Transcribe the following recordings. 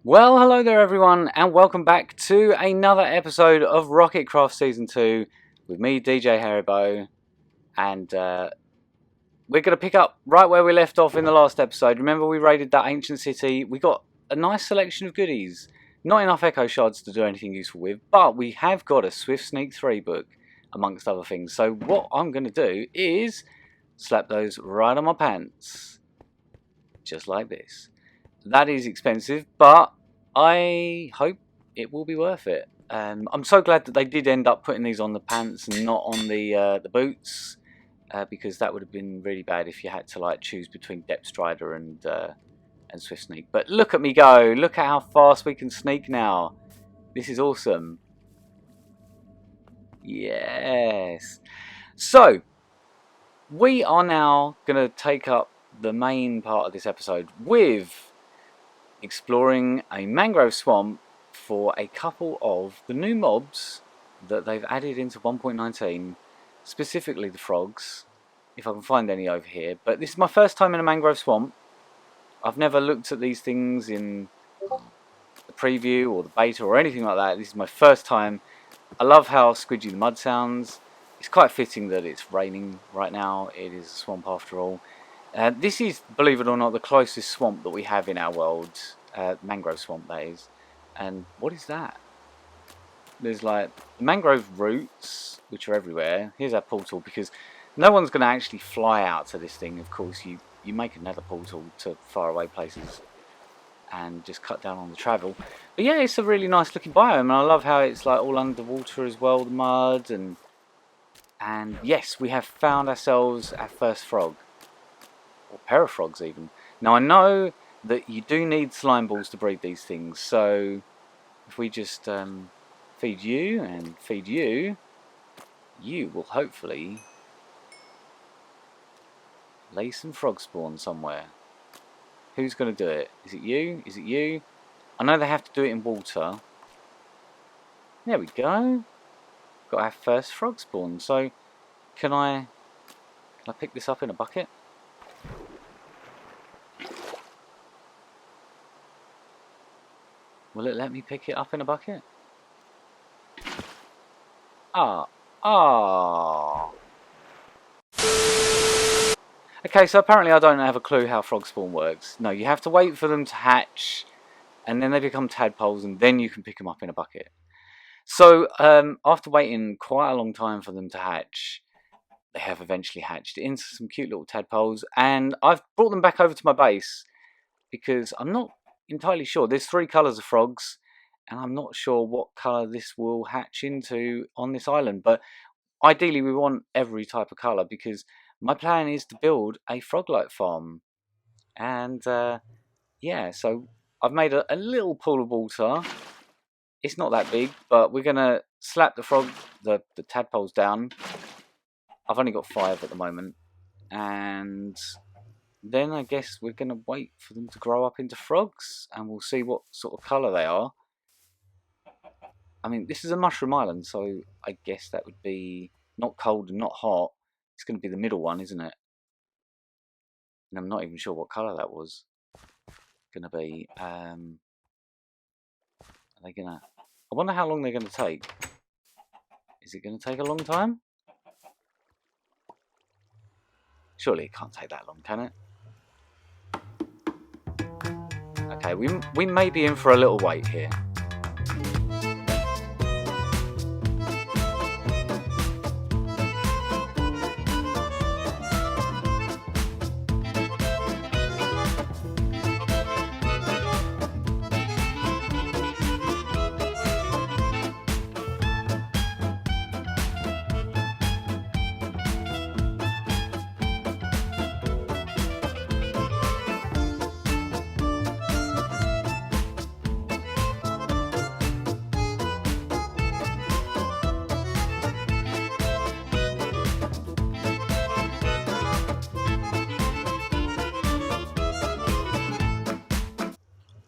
Well, hello there everyone, and welcome back to another episode of Rocketcraft Season 2 with me, DJ Haribo, and we're going to pick up right where we left off in the last episode. Remember we raided that ancient city, we got a nice selection of goodies, not enough echo shards to do anything useful with, but we have got a Swift Sneak 3 book, amongst other things. So what I'm going to do is slap those right on my pants, just like this. That is expensive, but I hope it will be worth it. I'm so glad that they did end up putting these on the pants and not on the boots, because that would have been really bad if you had to like choose between Depth Strider and Swift Sneak. But look at me go! Look at how fast we can sneak now. This is awesome. Yes. So we are now going to take up the main part of this episode with exploring a mangrove swamp for a couple of the new mobs that they've added into 1.19, specifically the frogs, if I can find any over here. But this is my first time in a mangrove swamp. I've never looked at these things in the preview or the beta or anything like that. This is my first time. I love how squidgy the mud sounds. It's quite fitting that it's raining right now. It is a swamp after all. This is, believe it or not, the closest swamp that we have in our world. Mangrove swamp, that is. And what is that? There's like mangrove roots, which are everywhere. Here's our portal, because no one's going to actually fly out to this thing. Of course, you make another portal to faraway places and just cut down on the travel. But yeah, it's a really nice looking biome, and I love how it's like all underwater as well, the mud, and yes, we have found ourselves our first frog. Or pair of frogs even. Now I know that you do need slime balls to breed these things, so if we just feed you and feed you, you will hopefully lay some frog spawn somewhere. Who's going to do it? Is it you? Is it you? I know they have to do it in water. There we go. Got our first frog spawn. So can I pick this up in a bucket? Will it let me pick it up in a bucket? Ah. Okay, so apparently I don't have a clue how frog spawn works. No, you have to wait for them to hatch, and then they become tadpoles, and then you can pick them up in a bucket. So, after waiting quite a long time for them to hatch, they have eventually hatched into some cute little tadpoles, and I've brought them back over to my base, because I'm not entirely sure. There's 3 colours of frogs, and I'm not sure what colour this will hatch into on this island, but ideally we want every type of colour, because my plan is to build a froglight farm. And yeah, so I've made a little pool of water. It's not that big, but we're going to slap the tadpoles down. I've only got 5 at the moment, and then I guess we're going to wait for them to grow up into frogs, and we'll see what sort of colour they are. I mean, this is a mushroom island, so I guess that would be not cold and not hot. It's going to be the middle one, isn't it? And I'm not even sure what colour that was going to be. Are they going to... I wonder how long they're going to take. Is it going to take a long time? Surely it can't take that long, can it? Okay, we may be in for a little wait here.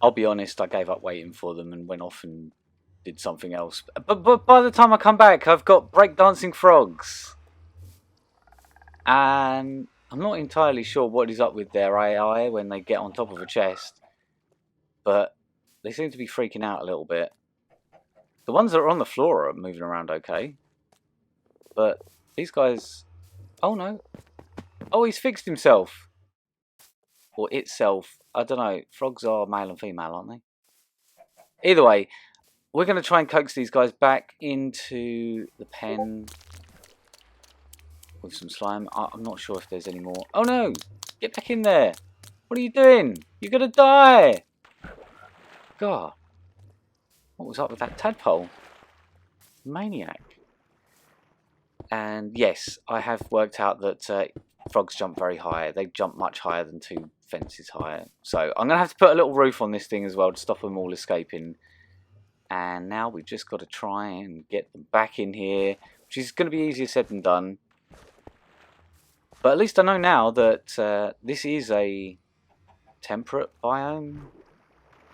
I'll be honest, I gave up waiting for them and went off and did something else. But by the time I come back, I've got breakdancing frogs. And I'm not entirely sure what is up with their AI when they get on top of a chest. But they seem to be freaking out a little bit. The ones that are on the floor are moving around okay. But these guys... Oh no. Oh, he's fixed himself. Or itself. I don't know. Frogs are male and female, aren't they? Either way, we're going to try and coax these guys back into the pen with some slime. I'm not sure if there's any more. Oh no! Get back in there! What are you doing? You're going to die! God. What was up with that tadpole? Maniac. And yes, I have worked out that frogs jump very high. They jump much higher than 2 fences higher. So I'm going to have to put a little roof on this thing as well to stop them all escaping. And now we've just got to try and get them back in here, which is going to be easier said than done. But at least I know now that this is a temperate biome.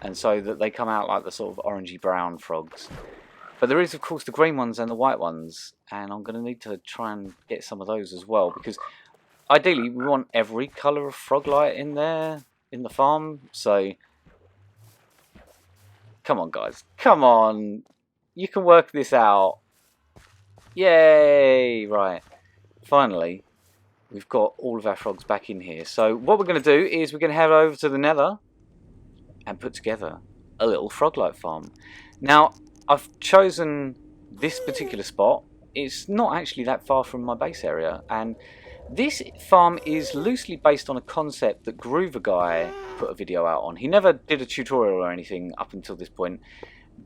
And so that they come out like the sort of orangey brown frogs. But there is, of course, the green ones and the white ones. And I'm going to need to try and get some of those as well. Because ideally, we want every colour of froglight in there, in the farm. So, come on, guys. Come on. You can work this out. Yay! Right. Finally, we've got all of our frogs back in here. So, what we're going to do is we're going to head over to the nether and put together a little froglight farm. Now, I've chosen this particular spot. It's not actually that far from my base area, and this farm is loosely based on a concept that Groover Guy put a video out on. He never did a tutorial or anything up until this point,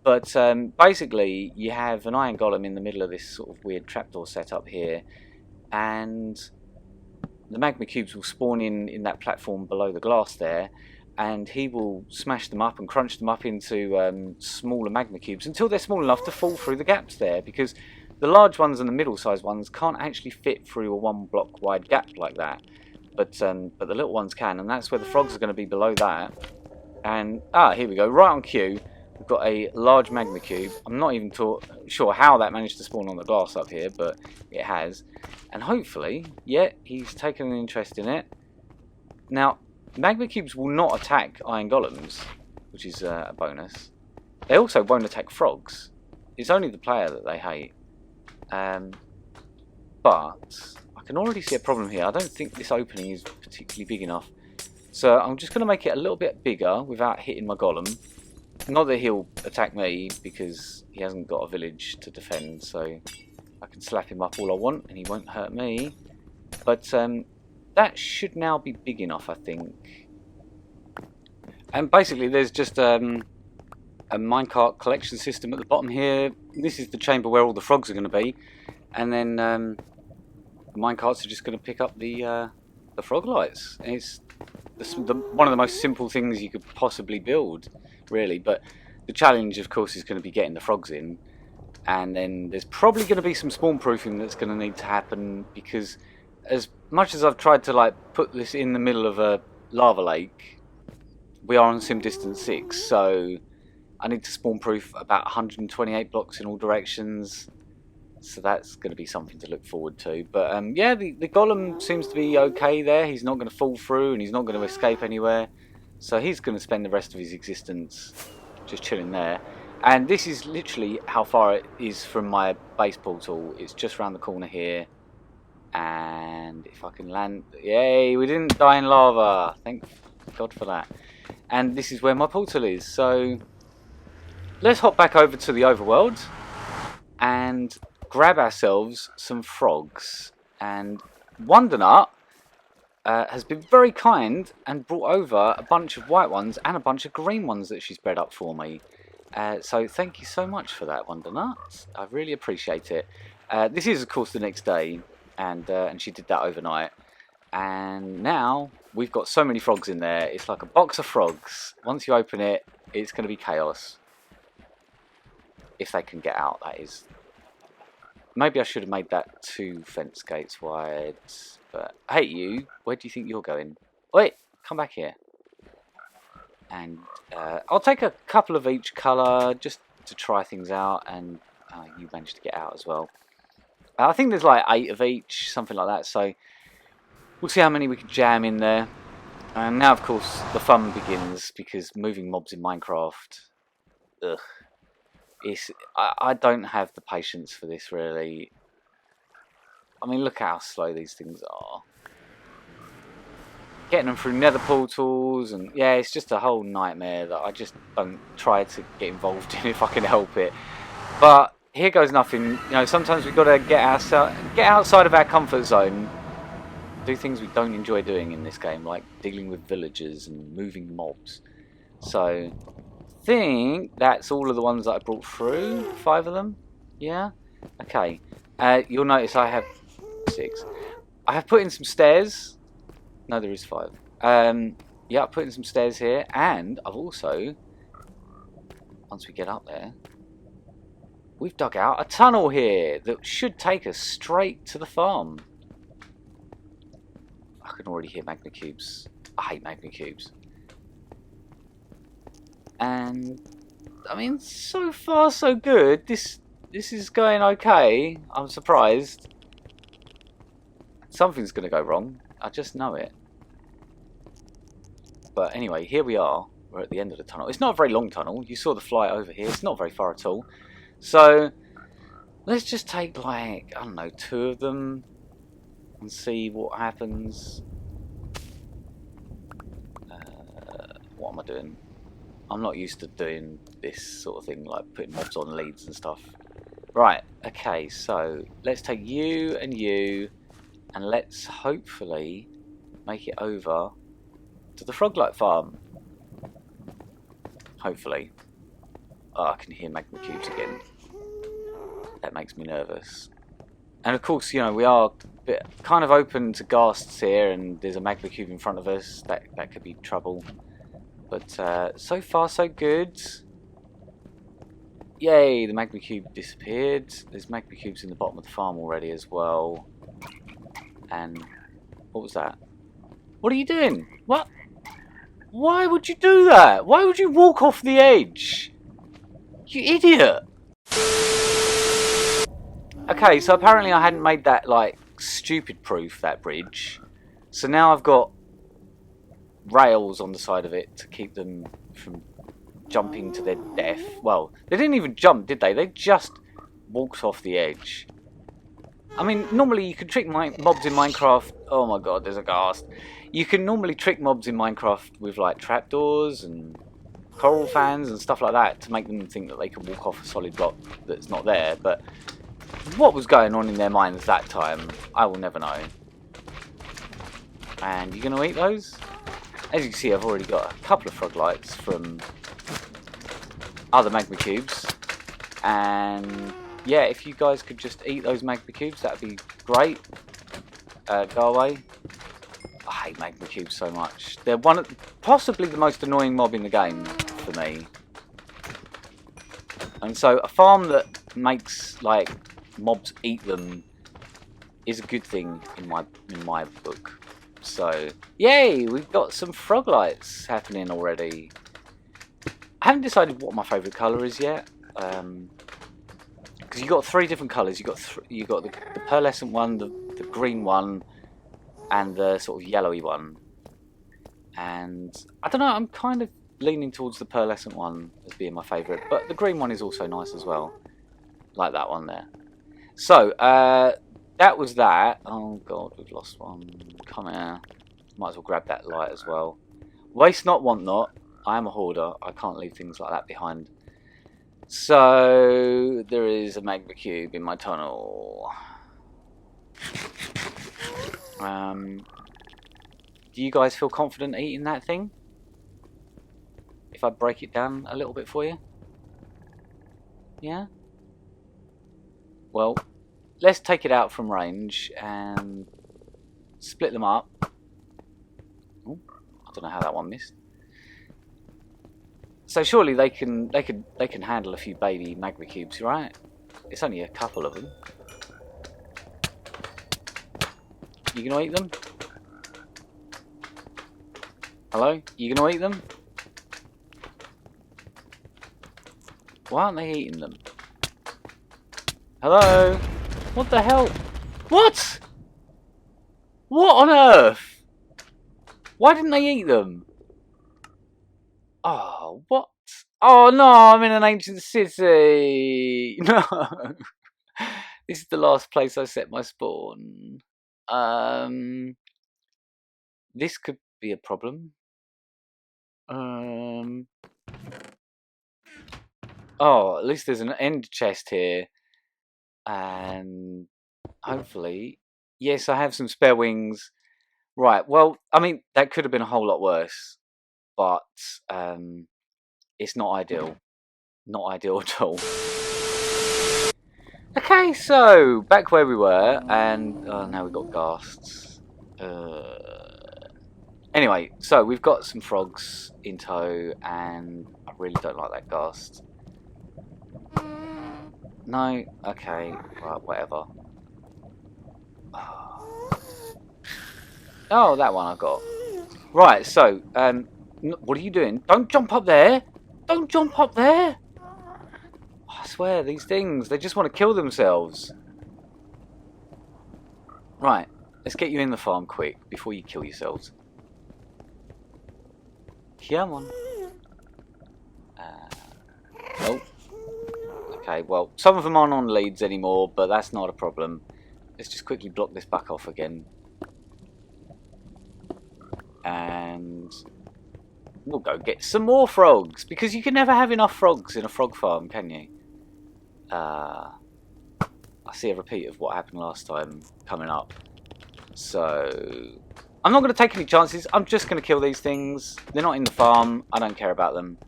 but basically you have an iron golem in the middle of this sort of weird trapdoor setup here, and the magma cubes will spawn in that platform below the glass there, and he will smash them up and crunch them up into smaller magma cubes until they're small enough to fall through the gaps there, because the large ones and the middle-sized ones can't actually fit through a 1-block wide gap like that, but the little ones can, and that's where the frogs are going to be below that. And here we go, right on cue. We've got a large magma cube. I'm not even sure how that managed to spawn on the glass up here, but it has. And hopefully, yeah, he's taken an interest in it. Now, magma cubes will not attack iron golems, which is a bonus. They also won't attack frogs. It's only the player that they hate. But I can already see a problem here. I don't think this opening is particularly big enough. So I'm just going to make it a little bit bigger without hitting my golem. Not that he'll attack me, because he hasn't got a village to defend, so I can slap him up all I want and he won't hurt me. But that should now be big enough, I think. And basically there's just a minecart collection system at the bottom here. This is the chamber where all the frogs are going to be. And then the minecarts are just going to pick up the froglights. And it's one of the most simple things you could possibly build, really. But the challenge, of course, is going to be getting the frogs in. And then there's probably going to be some spawn proofing that's going to need to happen, because as much as I've tried to like put this in the middle of a lava lake, we are on sim distance 6, so I need to spawn proof about 128 blocks in all directions, so that's going to be something to look forward to. But yeah, the golem seems to be okay there. He's not going to fall through and he's not going to escape anywhere, so he's going to spend the rest of his existence just chilling there. And this is literally how far it is from my base portal. It's just around the corner here. And if I can land... Yay, we didn't die in lava. Thank God for that. And this is where my portal is. So let's hop back over to the overworld and grab ourselves some frogs. And Wondernut has been very kind and brought over a bunch of white ones and a bunch of green ones that she's bred up for me. So thank you so much for that, Wondernut. I really appreciate it. This is, of course, the next day. And she did that overnight, and now we've got so many frogs in there. It's like a box of frogs. Once you open it, it's going to be chaos. If they can get out, that is. Maybe I should have made that 2 fence gates wide. But hey, you, where do you think you're going? Wait, come back here. And I'll take a couple of each colour just to try things out. And you managed to get out as well. I think there's like 8 of each, something like that, so we'll see how many we can jam in there. And now, of course, the fun begins, because moving mobs in Minecraft ugh. I don't have the patience for this, really. I mean, look how slow these things are. Getting them through nether portals, and yeah, it's just a whole nightmare that I just don't try to get involved in if I can help it. But here goes nothing. You know, sometimes we've got to get outside of our comfort zone, do things we don't enjoy doing in this game, like dealing with villagers and moving mobs. So, I think that's all of the ones that I brought through. 5 of them, yeah. Okay. You'll notice I have 6. I have put in some stairs. No, there is 5. Yeah, I put in some stairs here, and I've also, once we get up there, we've dug out a tunnel here that should take us straight to the farm. I can already hear magma cubes. I hate magma cubes. And I mean, so far so good. This is going okay. I'm surprised. Something's going to go wrong. I just know it. But anyway, here we are. We're at the end of the tunnel. It's not a very long tunnel. You saw the fly over here. It's not very far at all. So let's just take, like, I don't know, 2 of them and see what happens. What am I doing? I'm not used to doing this sort of thing, like putting mobs on leads and stuff. Right, okay, so let's take you, and let's hopefully make it over to the froglight farm. Hopefully. Oh, I can hear magma cubes again. That makes me nervous. And of course, you know, we are kind of open to ghasts here, and there's a magma cube in front of us. That could be trouble. But so far so good. Yay, the magma cube disappeared. There's magma cubes in the bottom of the farm already as well. And what was that? What are you doing? What? Why would you do that? Why would you walk off the edge? You idiot! Okay, so apparently I hadn't made that, like, stupid proof, that bridge. So now I've got rails on the side of it to keep them from jumping to their death. Well, they didn't even jump, did they? They just walked off the edge. I mean, normally you can trick mobs in Minecraft. Oh my god, there's a ghast. You can normally trick mobs in Minecraft with, like, trapdoors and coral fans and stuff like that to make them think that they can walk off a solid block that's not there. But what was going on in their minds that time, I will never know. And you're going to eat those? As you can see, I've already got a couple of froglights from other magma cubes. And yeah, if you guys could just eat those magma cubes, that would be great. Go away. I hate magma cubes so much. They're possibly the most annoying mob in the game for me. And so a farm that makes, like, mobs eat them is a good thing in my book. So, yay, we've got some froglights happening already. I haven't decided what my favourite colour is yet. Because you've got 3 different colours. You've got the pearlescent one, the green one, and the sort of yellowy one. And I don't know, I'm kind of leaning towards the pearlescent one as being my favourite. But the green one is also nice as well. Like that one there. So, that was that. Oh god, we've lost one. Come here. Might as well grab that light as well. Waste not, want not. I am a hoarder. I can't leave things like that behind. So, there is a magma cube in my tunnel. Do you guys feel confident eating that thing? If I break it down a little bit for you? Yeah? Well, let's take it out from range and split them up. Ooh, I don't know how that one missed. So surely they can handle a few baby magma cubes, right? It's only a couple of them. You gonna eat them? Hello? You gonna eat them? Why aren't they eating them? Hello? What the hell? What? What on earth? Why didn't they eat them? Oh, what Oh no, I'm in an ancient city. No. This is the last place I set my spawn. This could be a problem. Oh, at least there's an end chest here. And hopefully, yes, I have some spare wings. Right, well, I mean, that could have been a whole lot worse. But it's not ideal. Not ideal at all. Okay, so back where we were, and now we've got ghasts. Anyway, so we've got some frogs in tow, and I really don't like that ghast. No, okay, right, whatever. Oh, that one I got. Right, so what are you doing? Don't jump up there! Don't jump up there! I swear, these things, they just want to kill themselves. Right, let's get you in the farm quick before you kill yourselves. Come on. Oh. Okay, well, some of them aren't on leads anymore, but that's not a problem. Let's just quickly block this back off again. And we'll go get some more frogs, because you can never have enough frogs in a frog farm, can you? I see a repeat of what happened last time coming up. So I'm not going to take any chances. I'm just going to kill these things. They're not in the farm. I don't care about them.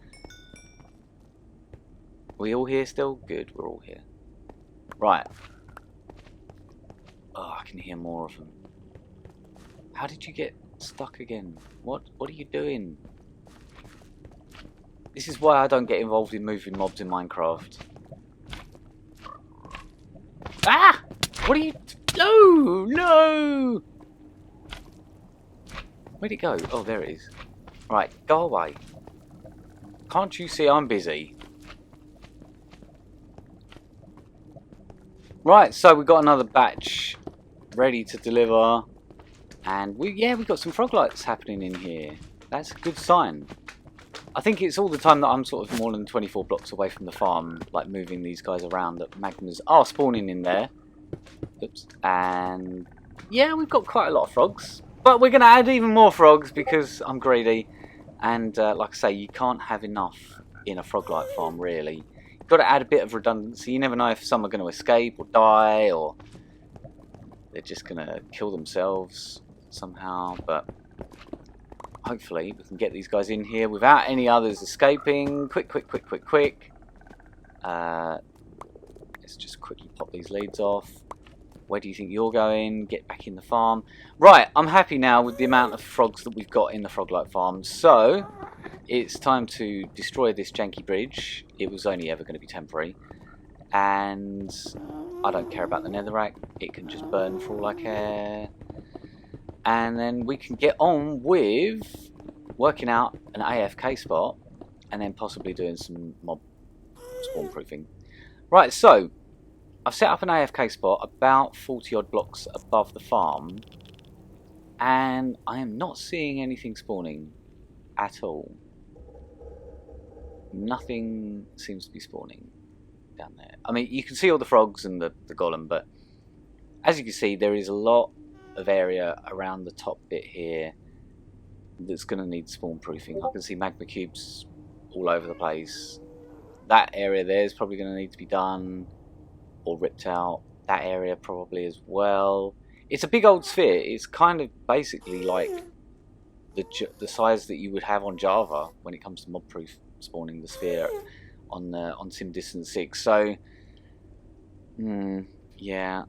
Are we all here still? Good, we're all here. Right. Oh, I can hear more of them. How did you get stuck again? What are you doing? This is why I don't get involved in moving mobs in Minecraft. Ah! What are you... No! No! Where'd it go? Oh, there it is. Right, go away. Can't you see I'm busy? Right, so we've got another batch ready to deliver. And we got some froglights happening in here. That's a good sign. I think it's all the time that I'm sort of more than 24 blocks away from the farm, like moving these guys around, that magmas are spawning in there. Oops. And yeah, we've got quite a lot of frogs. But we're going to add even more frogs because I'm greedy. And like I say, you can't have enough in a froglight farm, really. You've got to add a bit of redundancy. You never know if some are going to escape or die, or they're just going to kill themselves somehow. But hopefully we can get these guys in here without any others escaping. Quick. Let's just quickly pop these leads off. Where do you think you're going? Get back in the farm. Right, I'm happy now with the amount of frogs that we've got in the froglight farm. So, it's time to destroy this janky bridge. It was only ever going to be temporary. And I don't care about the netherrack. It can just burn for all I care. And then we can get on with working out an AFK spot. And then possibly doing some mob spawn proofing. Right, so I've set up an AFK spot about 40 odd blocks above the farm, and I am not seeing anything spawning at all. Nothing seems to be spawning down there. I mean, you can see all the frogs and the golem, but as you can see, there is a lot of area around the top bit here that's going to need spawn proofing. I can see magma cubes all over the place. That area there is probably going to need to be done or ripped out. That area probably as well. It's a big old sphere. It's kind of basically like the size that you would have on Java when it comes to mob proof spawning the sphere on Sim Distance 6. So yeah,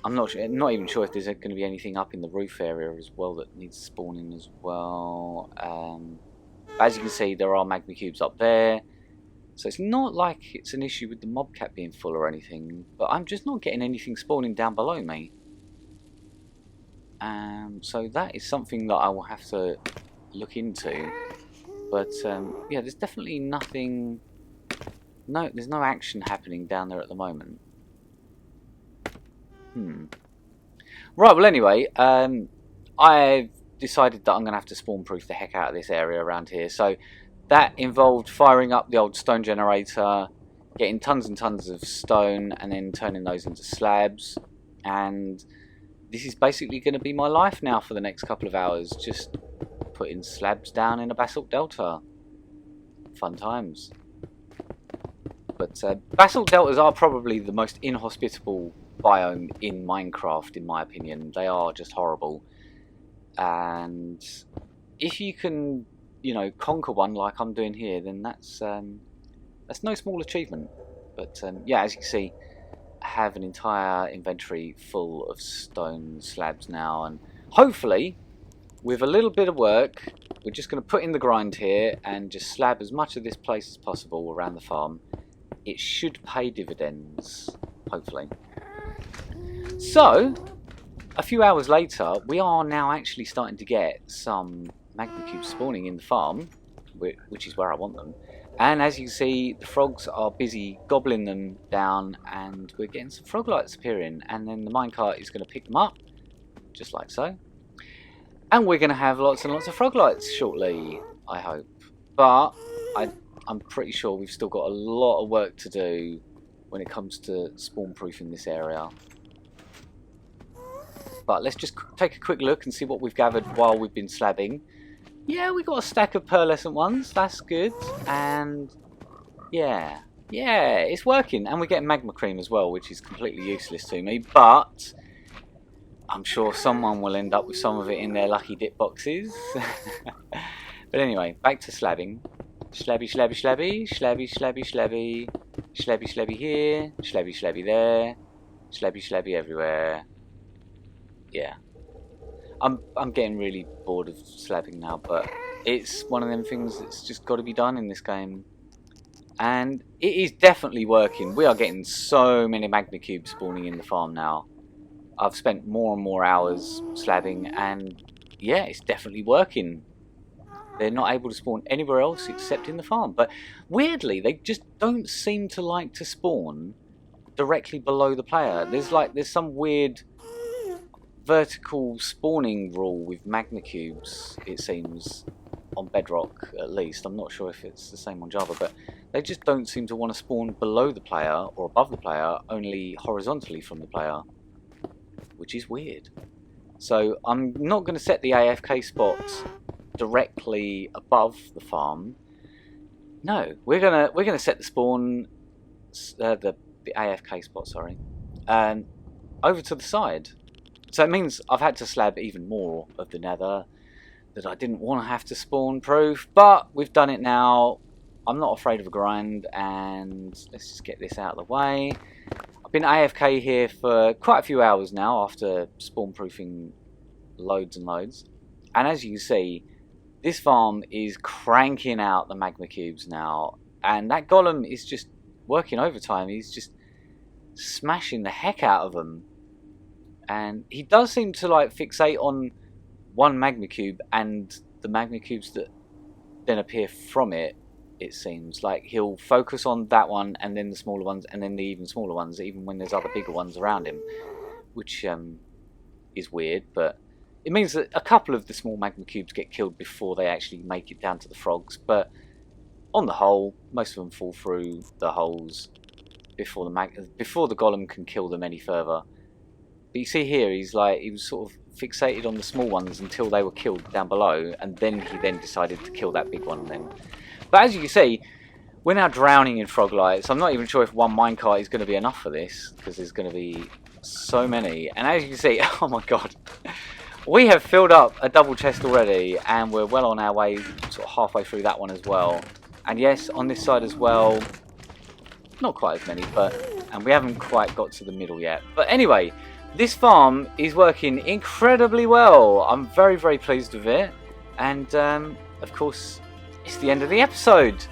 I'm not even sure if there's going to be anything up in the roof area as well that needs spawning as well. As you can see, there are magma cubes up there. So it's not like it's an issue with the mob cap being full or anything, but I'm just not getting anything spawning down below me. So that is something that I will have to look into. But yeah, there's definitely nothing. No, there's no action happening down there at the moment. Right. Well, anyway, I've decided that I'm going to have to spawn proof the heck out of this area around here. So That involved firing up the old stone generator, getting tons and tons of stone, and then turning those into slabs. And this is basically going to be my life now for the next couple of hours, just putting slabs down in a basalt delta. Fun times. But basalt deltas are probably the most inhospitable biome in Minecraft, in my opinion. They are just horrible. And if you can, you know, conquer one like I'm doing here, then that's no small achievement. But yeah, as you can see, I have an entire inventory full of stone slabs now, and hopefully with a little bit of work we're just going to put in the grind here and just slab as much of this place as possible around the farm. It should pay dividends, hopefully. So a few hours later, we are now actually starting to get some magma cubes spawning in the farm, which is where I want them. And as you can see, the frogs are busy gobbling them down, and we're getting some froglights appearing. And then the minecart is going to pick them up, just like so. And we're going to have lots and lots of froglights shortly, I hope. But I'm pretty sure we've still got a lot of work to do when it comes to spawn proofing this area. But let's just take a quick look and see what we've gathered while we've been slabbing. Yeah, we got a stack of pearlescent ones. That's good. And yeah, it's working. And we're getting magma cream as well, which is completely useless to me. But I'm sure someone will end up with some of it in their lucky dip boxes. But anyway, back to slabbing. Slabby, slabby, slabby, slabby, slabby, slabby, slabby, slabby here, slabby, slabby there, slabby, slabby everywhere. Yeah. I'm getting really bored of slabbing now, but it's one of them things that's just got to be done in this game. And it is definitely working. We are getting so many magma cubes spawning in the farm now. I've spent more and more hours slabbing, and yeah, it's definitely working. They're not able to spawn anywhere else except in the farm. But weirdly, they just don't seem to like to spawn directly below the player. There's some weird vertical spawning rule with magma cubes, it seems, on Bedrock at least. I'm not sure if it's the same on Java, but they just don't seem to want to spawn below the player or above the player, only horizontally from the player, which is weird. So I'm not going to set the AFK spot directly above the farm. No, we're gonna set the spawn, the AFK spot, sorry, over to the side. So it means I've had to slab even more of the nether that I didn't want to have to spawn proof, but we've done it now. I'm not afraid of a grind, and let's just get this out of the way. I've been AFK here for quite a few hours now after spawn proofing loads and loads, and as you can see, this farm is cranking out the magma cubes now, and that golem is just working overtime. He's just smashing the heck out of them. And he does seem to like fixate on one magma cube and the magma cubes that then appear from it. It seems like he'll focus on that one and then the smaller ones and then the even smaller ones, even when there's other bigger ones around him, which is weird. But it means that a couple of the small magma cubes get killed before they actually make it down to the frogs. But on the whole, most of them fall through the holes before the golem can kill them any further. But you see here, he was sort of fixated on the small ones until they were killed down below, and then he then decided to kill that big one then. But as you can see, we're now drowning in froglights. I'm not even sure if one minecart is going to be enough for this, because there's going to be so many. And as you can see, oh my god, we have filled up a double chest already, and we're well on our way, sort of halfway through that one as well. And yes, on this side as well, not quite as many, and we haven't quite got to the middle yet. But anyway, this farm is working incredibly well. I'm very, very pleased with it. And, of course, it's the end of the episode.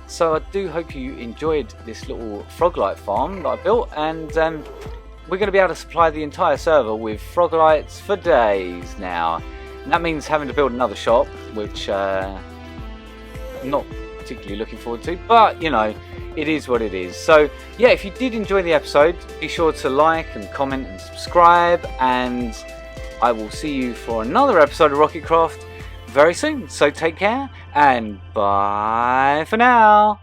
So I do hope you enjoyed this little froglight farm that I built. And we're going to be able to supply the entire server with froglights for days now. And that means having to build another shop, which I'm not particularly looking forward to. But, you know, it is what it is. So yeah, if you did enjoy the episode, be sure to like and comment and subscribe, and I will see you for another episode of Rocketcraft very soon. So take care and bye for now.